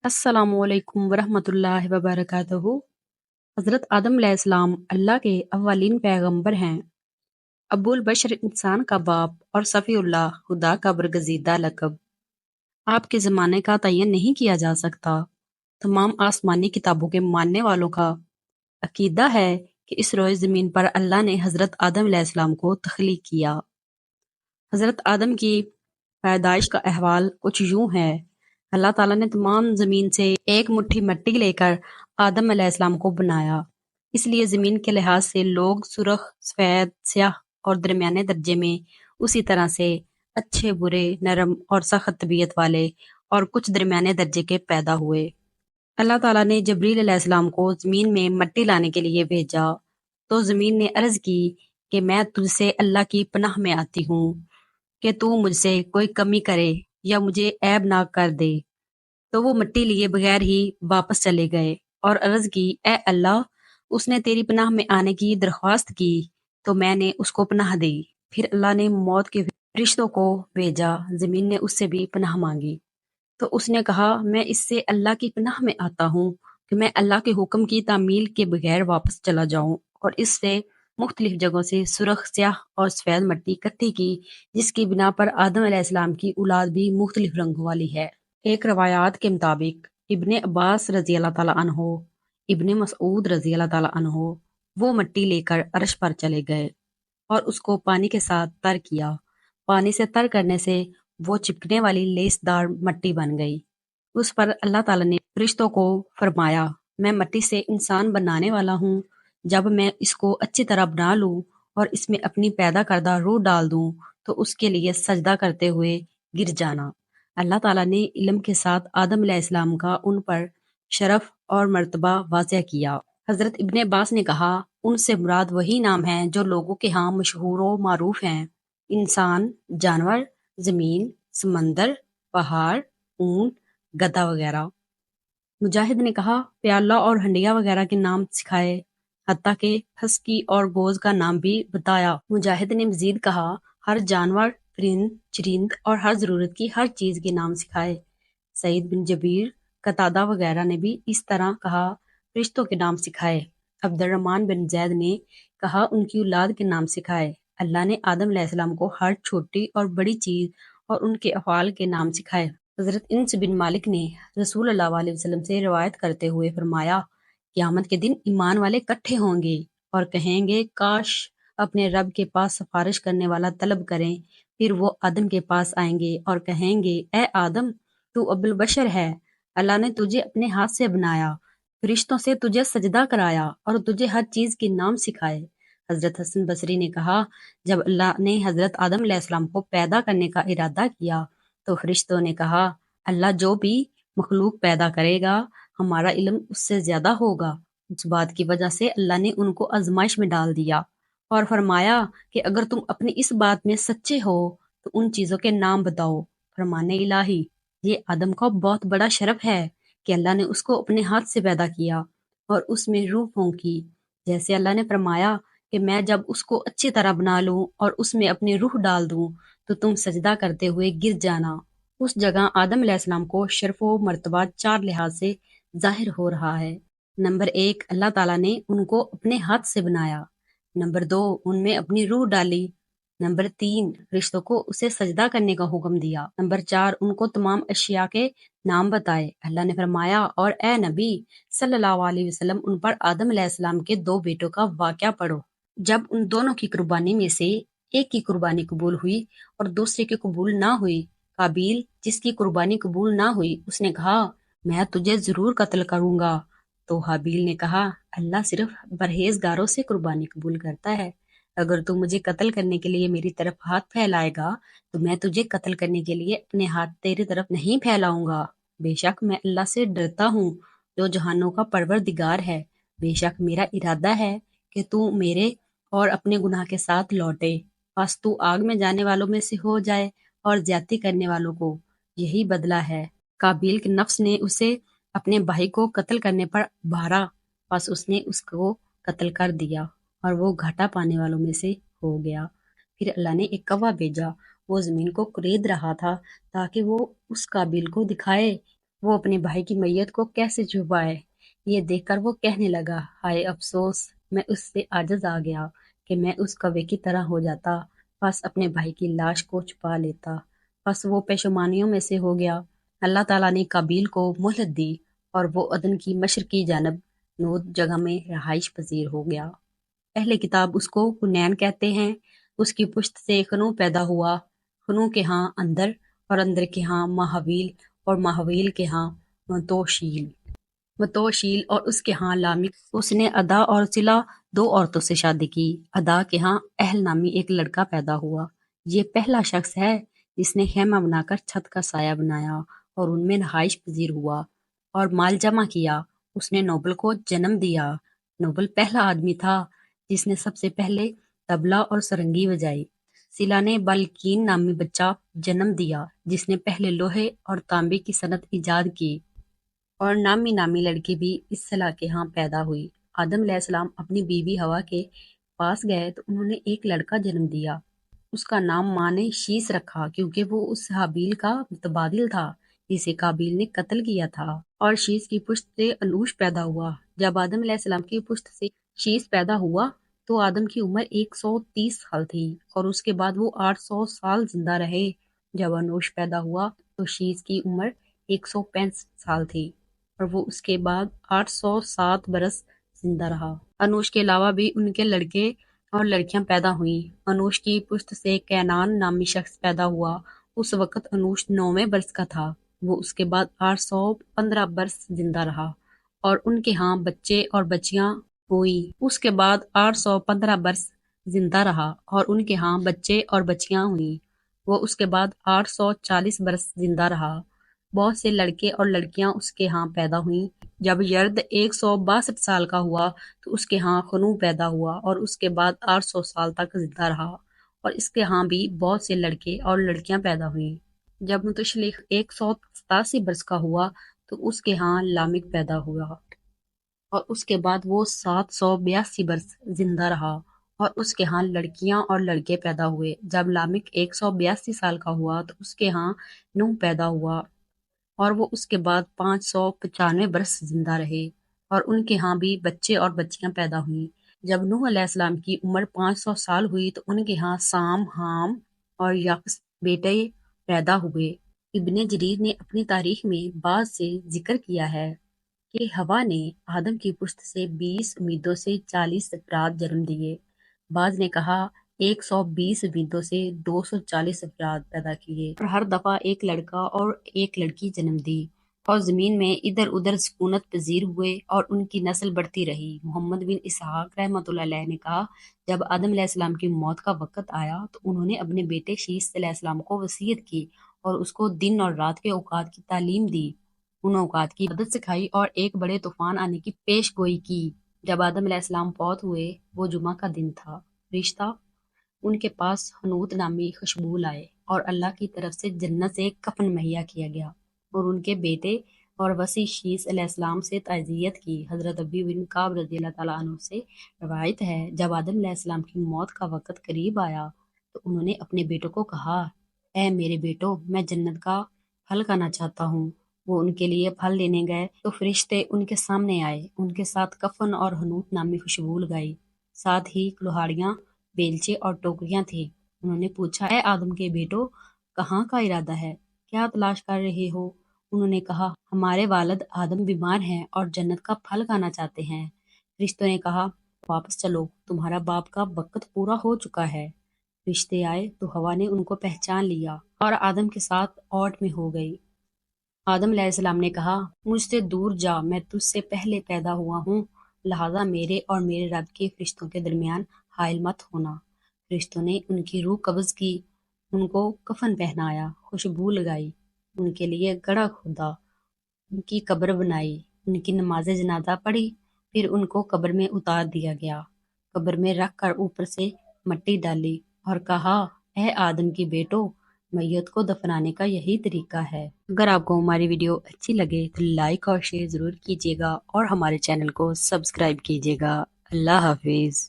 السلام علیکم ورحمۃ اللہ وبرکاتہ۔ حضرت آدم علیہ السلام اللہ کے اولین پیغمبر ہیں۔ ابو البشر انسان کا باپ اور صفی اللہ خدا کا برگزیدہ لقب۔ آپ کے زمانے کا تعین نہیں کیا جا سکتا۔ تمام آسمانی کتابوں کے ماننے والوں کا عقیدہ ہے کہ اس روئے زمین پر اللہ نے حضرت آدم علیہ السلام کو تخلیق کیا۔ حضرت آدم کی پیدائش کا احوال کچھ یوں ہے۔ اللہ تعالیٰ نے تمام زمین سے ایک مٹھی مٹی لے کر آدم علیہ السلام کو بنایا۔ اس لیے زمین کے لحاظ سے لوگ سرخ، سفید، سیاہ اور درمیانے درجے میں، اسی طرح سے اچھے، برے، نرم اور سخت طبیعت والے اور کچھ درمیانے درجے کے پیدا ہوئے۔ اللہ تعالیٰ نے جبریل علیہ السلام کو زمین میں مٹی لانے کے لیے بھیجا تو زمین نے عرض کی کہ میں تجھ سے اللہ کی پناہ میں آتی ہوں کہ تو مجھ سے کوئی کمی کرے یا مجھے عیب نہ کر دے۔ تو وہ مٹی لیے بغیر ہی واپس چلے گئے اور عرض کی، اے اللہ، اس نے تیری پناہ میں آنے کی درخواست کی تو میں نے اس کو پناہ دی۔ پھر اللہ نے موت کے فرشتوں کو بھیجا، زمین نے اس سے بھی پناہ مانگی تو اس نے کہا، میں اس سے اللہ کی پناہ میں آتا ہوں کہ میں اللہ کے حکم کی تعمیل کے بغیر واپس چلا جاؤں، اور اس سے مختلف جگہوں سے سرخ، سیاہ اور سفید مٹی اکٹھی کی، جس کی بنا پر آدم علیہ السلام کی اولاد بھی مختلف رنگوں والی ہے۔ ایک روایات کے مطابق ابن عباس رضی اللہ تعالیٰ عنہ، ابن مسعود رضی اللہ تعالیٰ عنہ وہ مٹی لے کر عرش پر چلے گئے اور اس کو پانی کے ساتھ تر کیا۔ پانی سے تر کرنے سے وہ چپکنے والی لیس دار مٹی بن گئی۔ اس پر اللہ تعالیٰ نے فرشتوں کو فرمایا، میں مٹی سے انسان بنانے والا ہوں، جب میں اس کو اچھی طرح بنا لوں اور اس میں اپنی پیدا کردہ روح ڈال دوں تو اس کے لیے سجدہ کرتے ہوئے گر جانا۔ اللہ تعالیٰ نے علم کے ساتھ آدم علیہ السلام کا ان پر شرف اور مرتبہ واضح کیا۔ حضرت ابن عباس نے کہا، ان سے مراد وہی نام ہیں جو لوگوں کے ہاں مشہور و معروف ہیں: انسان، جانور، زمین، سمندر، پہاڑ، اونٹ، گدھا وغیرہ۔ مجاہد نے کہا، پیالہ اور ہنڈیا وغیرہ کے نام سکھائے، حتیٰ کہ ہسکی اور گوز کا نام بھی بتایا۔ مجاہد نے مزید کہا، ہر جانور، پرند، چرند اور ہر ضرورت کی ہر چیز کے نام سکھائے۔ سعید بن جبیر، قتادہ وغیرہ نے بھی اس طرح کہا، فرشتوں کے نام سکھائے۔ عبد الرحمن بن زید نے کہا، ان کی اولاد کے نام سکھائے۔ اللہ نے آدم علیہ السلام کو ہر چھوٹی اور بڑی چیز اور ان کے افعال کے نام سکھائے۔ حضرت انس بن مالک نے رسول اللہ علیہ وسلم سے روایت کرتے ہوئے فرمایا، قیامت کے دن ایمان والے اکٹھے ہوں گے اور کہیں گے، کاش اپنے رب کے پاس سفارش کرنے والا طلب کریں۔ پھر وہ آدم کے پاس آئیں گے اور کہیں گے، اے آدم، تو ابو البشر ہے، اللہ نے تجھے اپنے ہاتھ سے بنایا، فرشتوں سے تجھے سجدہ کرایا اور تجھے ہر چیز کے نام سکھائے۔ حضرت حسن بصری نے کہا، جب اللہ نے حضرت آدم علیہ السلام کو پیدا کرنے کا ارادہ کیا تو فرشتوں نے کہا، اللہ جو بھی مخلوق پیدا کرے گا ہمارا علم اس سے زیادہ ہوگا۔ اس بات کی وجہ سے اللہ نے ان کو آزمائش میں ڈال دیا اور فرمایا کہ اگر تم اپنی اس بات میں سچے ہو تو ان چیزوں کے نام بتاؤ۔ فرمان الہی، یہ آدم کا بہت بڑا شرف ہے کہ اللہ نے اس کو اپنے ہاتھ سے پیدا کیا اور اس میں روح پھونکی، جیسے اللہ نے فرمایا کہ میں جب اس کو اچھی طرح بنا لوں اور اس میں اپنی روح ڈال دوں تو تم سجدہ کرتے ہوئے گر جانا۔ اس جگہ آدم علیہ السلام کو شرف و مرتبہ 4 لحاظ سے ظاہر ہو رہا ہے۔ نمبر 1، اللہ تعالیٰ نے ان کو اپنے ہاتھ سے بنایا۔ نمبر 2، ان میں اپنی روح ڈالی۔ نمبر 3، فرشتوں کو اسے سجدہ کرنے کا حکم دیا۔ نمبر 4، ان کو تمام اشیاء کے نام بتائے۔ اللہ نے فرمایا، اور اے نبی صلی اللہ علیہ وسلم، ان پر آدم علیہ السلام کے 2 بیٹوں کا واقعہ پڑھو۔ جب ان دونوں کی قربانی میں سے ایک کی قربانی قبول ہوئی اور دوسرے کی قبول نہ ہوئی، قابیل جس کی قربانی قبول نہ ہوئی، اس نے کہا، میں تجھے ضرور قتل کروں گا۔ تو حابیل نے کہا، اللہ صرف پرہیزگاروں سے قربانی قبول کرتا ہے، اگر تو مجھے قتل کرنے کے لیے میری طرف ہاتھ پھیلائے گا تو میں تجھے قتل کرنے کے لیے اپنے ہاتھ تیری طرف نہیں پھیلاؤں گا۔ بے شک میں اللہ سے ڈرتا ہوں جو جہانوں کا پروردگار ہے، بے شک میرا ارادہ ہے کہ تو میرے اور اپنے گناہ کے ساتھ لوٹے، بس تو آگ میں جانے والوں میں سے ہو جائے اور زیادتی کرنے والوں کو یہی بدلہ ہے۔ قابیل کے نفس نے اسے اپنے بھائی کو قتل کرنے پر بھارا، بس اس نے اس کو قتل کر دیا اور وہ گھاٹا پانے والوں میں سے ہو گیا۔ پھر اللہ نے ایک کوا بھیجا، وہ زمین کو کرید رہا تھا تاکہ وہ اس قابیل کو دکھائے وہ اپنے بھائی کی میت کو کیسے چھپائے؟ یہ دیکھ کر وہ کہنے لگا، ہائے افسوس، میں اس سے عاجز آ گیا کہ میں اس کوے کی طرح ہو جاتا، بس اپنے بھائی کی لاش کو چھپا لیتا۔ بس وہ پشیمانیوں میں سے ہو گیا۔ اللہ تعالیٰ نے قابیل کو مہلت دی اور وہ عدن کی مشرقی جانب نود جگہ میں رہائش پذیر ہو گیا۔ اہل کتاب اس کو کنین کہتے ہیں۔ اس کی پشت سے خنو پیدا ہوا، خنو کے ہاں اندر، اور اندر کے ہاں ماحویل، اور ماحویل کے ہاں متوشیل، اور اس کے ہاں لامک۔ اس نے ادا اور صلہ دو عورتوں سے شادی کی۔ ادا کے ہاں اہل نامی ایک لڑکا پیدا ہوا۔ یہ پہلا شخص ہے جس نے خیمہ بنا کر چھت کا سایہ بنایا اور ان میں رہائش پذیر ہوا اور مال جمع کیا۔ اس نے نوبل کو جنم دیا۔ نوبل پہلا آدمی تھا جس نے سب سے پہلے طبلہ اور سرنگی بجائی۔ سلا نے بالکین نامی بچہ جنم دیا جس نے پہلے لوہے اور تانبے کی صنعت ایجاد کی، اور نامی لڑکی بھی اس سلا کے ہاں پیدا ہوئی۔ آدم علیہ السلام اپنی بیوی ہوا کے پاس گئے تو انہوں نے ایک لڑکا جنم دیا۔ اس کا نام ماں نے شیس رکھا کیونکہ وہ اس حابیل کا متبادل تھا جسے قابیل نے قتل کیا تھا، اور شیس کی پشت سے انوش پیدا ہوا۔ جب آدم علیہ السلام کی پشت سے شیس پیدا ہوا تو آدم کی عمر 130 سال تھی، اور اس کے بعد وہ 800 سال زندہ رہے۔ جب انوش پیدا ہوا تو شیس کی عمر 165 سال تھی، اور وہ اس کے بعد 807 برس زندہ رہا۔ انوش کے علاوہ بھی ان کے لڑکے اور لڑکیاں پیدا ہوئیں۔ انوش کی پشت سے کینان نامی شخص پیدا ہوا۔ اس وقت انوش 9ویں برس کا تھا۔ وہ اس کے بعد 815 برس زندہ رہا، اور ان کے ہاں بچے اور بچیاں ہوئیں۔ اس کے بعد 815 برس زندہ رہا اور ان کے ہاں بچے اور بچیاں ہوئیں۔ وہ اس کے بعد 840 برس زندہ رہا۔ بہت سے لڑکے اور لڑکیاں اس کے ہاں پیدا ہوئیں۔ جب یرد 162 سال کا ہوا تو اس کے ہاں خنو پیدا ہوا، اور اس کے بعد 800 سال تک زندہ رہا، اور اس کے ہاں بھی بہت سے لڑکے اور لڑکیاں پیدا ہوئیں۔ جب متشلخ 187 برس کا ہوا تو اس کے ہاں لامک پیدا ہوا، اور اس کے بعد وہ 782 برس زندہ رہا، اور اس کے ہاں لڑکیاں اور لڑکے پیدا ہوئے۔ جب لامک 182 سال کا ہوا تو اس کے ہاں نوح پیدا ہوا، اور وہ اس کے بعد 595 برس زندہ رہے، اور ان کے ہاں بھی بچے اور بچیاں پیدا ہوئیں۔ جب نوح علیہ السلام کی عمر 500 سال ہوئی تو ان کے ہاں سام، حام اور یافس بیٹے پیدا ہوئے۔ ابن جریر نے اپنی تاریخ میں بعض سے ذکر کیا ہے کہ ہوا نے آدم کی پشت سے 20 امیدوں سے 40 افراد جنم دیے۔ بعض نے کہا 120 امیدوں سے 240 افراد پیدا کیے، اور ہر دفعہ ایک لڑکا اور ایک لڑکی جنم دی، اور زمین میں ادھر ادھر سکونت پذیر ہوئے اور ان کی نسل بڑھتی رہی۔ محمد بن اسحاق رحمۃ اللہ علیہ نے کہا، جب آدم علیہ السلام کی موت کا وقت آیا تو انہوں نے اپنے بیٹے شیس علیہ السلام کو وصیت کی اور اس کو دن اور رات کے اوقات کی تعلیم دی، ان اوقات کی عادت سکھائی اور ایک بڑے طوفان آنے کی پیش گوئی کی۔ جب آدم علیہ السلام فوت ہوئے، وہ جمعہ کا دن تھا، فرشتہ ان کے پاس حنوط نامی خوشبو لائے، اور اللہ کی طرف سے جنت سے کفن مہیا کیا گیا، اور ان کے بیٹے اور وصی شیس علیہ السلام سے تعزیت کی۔ حضرت ابی بن کعب رضی اللہ تعالیٰ عنہ سے روایت ہے، جب آدم علیہ السلام کی موت کا وقت قریب آیا تو انہوں نے اپنے بیٹوں کو کہا، اے میرے بیٹو، میں جنت کا پھل کھانا چاہتا ہوں۔ وہ ان کے لیے پھل لینے گئے تو فرشتے ان کے سامنے آئے، ان کے ساتھ کفن اور حنوط نامی خوشبو لگائی، ساتھ ہی لوہاڑیاں، بیلچے اور ٹوکریاں تھیں۔ انہوں نے پوچھا، اے آدم کے بیٹو، کہاں کا ارادہ ہے؟ کیا تلاش کر رہے ہو؟ انہوں نے کہا، ہمارے والد آدم بیمار ہیں اور جنت کا پھل کھانا چاہتے ہیں۔ فرشتوں نے کہا، واپس چلو، تمہارا باپ کا وقت پورا ہو چکا ہے۔ فرشتے آئے تو ہوا نے ان کو پہچان لیا اور آدم کے ساتھ اوٹ میں ہو گئی۔ آدم علیہ السلام نے کہا، مجھ سے دور جا، میں تجھ سے پہلے پیدا ہوا ہوں، لہٰذا میرے اور میرے رب کے فرشتوں کے درمیان حائل مت ہونا۔ فرشتوں نے ان کی روح قبض کی، ان کو کفن پہنایا، خوشبو لگائی، ان کے لیے گڑھا کھودا، ان کی قبر بنائی، ان کی نماز جنازہ پڑھی، پھر ان کو قبر میں اتار دیا گیا، قبر میں رکھ کر اوپر سے مٹی ڈالی اور کہا، اے آدم کی بیٹو، میت کو دفنانے کا یہی طریقہ ہے۔ اگر آپ کو ہماری ویڈیو اچھی لگے تو لائک اور شیئر ضرور کیجیے گا، اور ہمارے چینل کو سبسکرائب کیجیے گا۔ اللہ حافظ۔